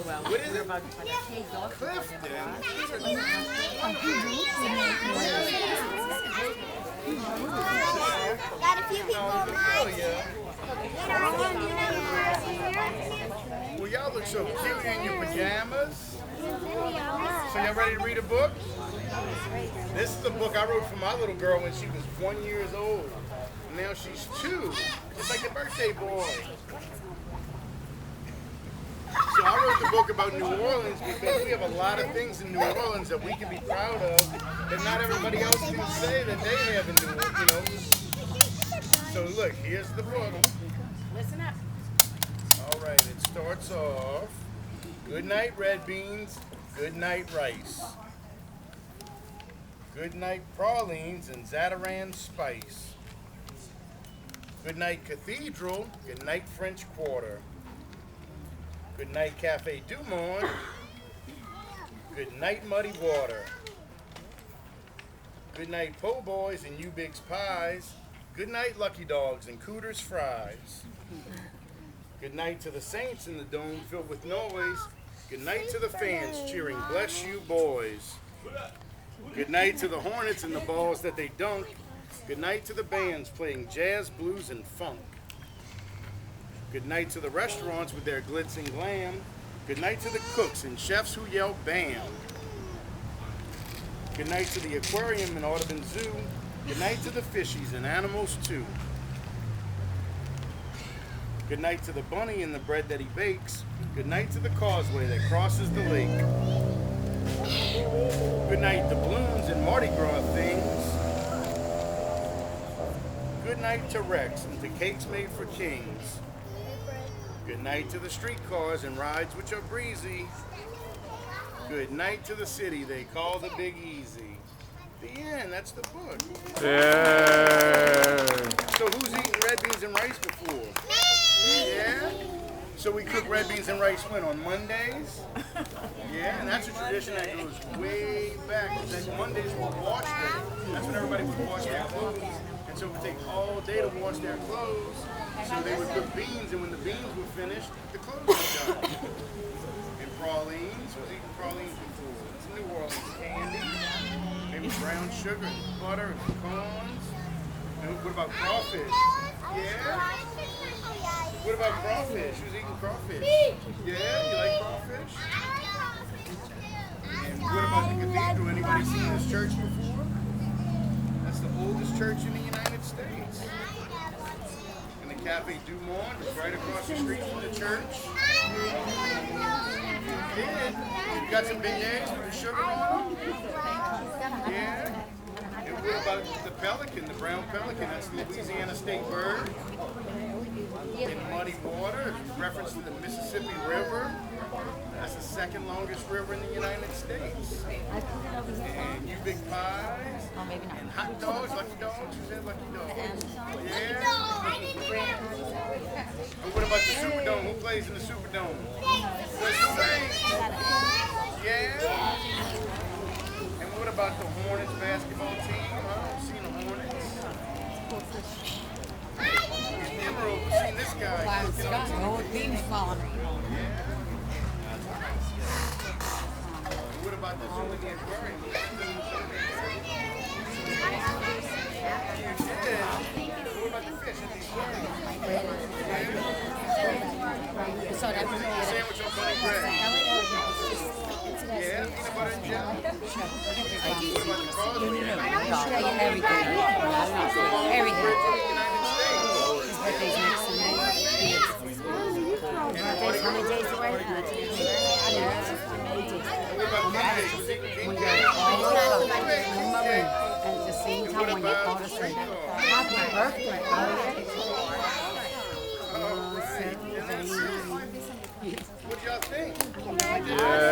What is it? Clifton. Got a few people in Well, y'all look so cute in your pajamas. So y'all ready to read a book? This is a book I wrote for my little girl when she was 1 year old. Now she's 2. It's like a birthday boy. So I wrote the book about New Orleans because we have a lot of things in New Orleans that we can be proud of that not everybody else can say that they have in New Orleans, you know. So look, here's the book. Listen up. All right, it starts off, good night red beans, good night rice. Good night pralines and Zataran spice. Good night cathedral, good night French Quarter. Good night Cafe Du Monde, good night muddy water. Good night po' boys and you bigs pies. Good night lucky dogs and cooters fries. Good night to the saints in the dome filled with noise. Good night to the fans cheering bless you boys. Good night to the hornets and the balls that they dunk. Good night to the bands playing jazz, blues, and funk. Good night to the restaurants with their glitz and glam. Good night to the cooks and chefs who yell bam. Good night to the aquarium and Audubon Zoo. Good night to the fishies and animals too. Good night to the bunny and the bread that he bakes. Good night to the causeway that crosses the lake. Good night to balloons and Mardi Gras things. Good night to Rex and to cakes made for kings. Good night to the streetcars and rides which are breezy. Good night to the city they call the Big Easy. The end, that's the book. Yeah. So who's eaten red beans and rice before? Yeah? So we cook red beans and rice when? On Mondays? Yeah, and that's a tradition that goes way back. That Mondays were wash day. That's when everybody would wash their clothes. And so it would take all day to wash their clothes. So they would cook beans, and when the beans were finished, the clothes were done. And pralines, who's eaten pralines before? It's New Orleans candy. Maybe brown sugar and butter and pecans. And what about crawfish? Yeah? What about crawfish? Who's eating crawfish? Yeah? You like crawfish? And what about the cathedral? Anybody seen this church before? That's the oldest church in the United States. And the Cafe Du Monde is right across the street from the church. Yeah. You got some beignets with the sugar on them? Yeah. And what about the pelican, the brown pelican? That's the Louisiana state bird. In muddy water, reference to the Mississippi River. That's the second longest river in the United States. And you big pies. And hot dogs, lucky dogs. Who said lucky dogs? Yeah. And what about the Superdome? Who plays in the Superdome? The Saints. Yeah. And what about the Hornets basketball team? I don't see the Hornets. Emerald, we've seen this guy. What about the zoo in the aquarium? What about the fish in the aquarium? Sandwich on bunny bread. Yeah, peanut butter and jelly. What about the causeway? Everything. At the same time when you fall asleep. Happy birthday. What y'all think? Yeah.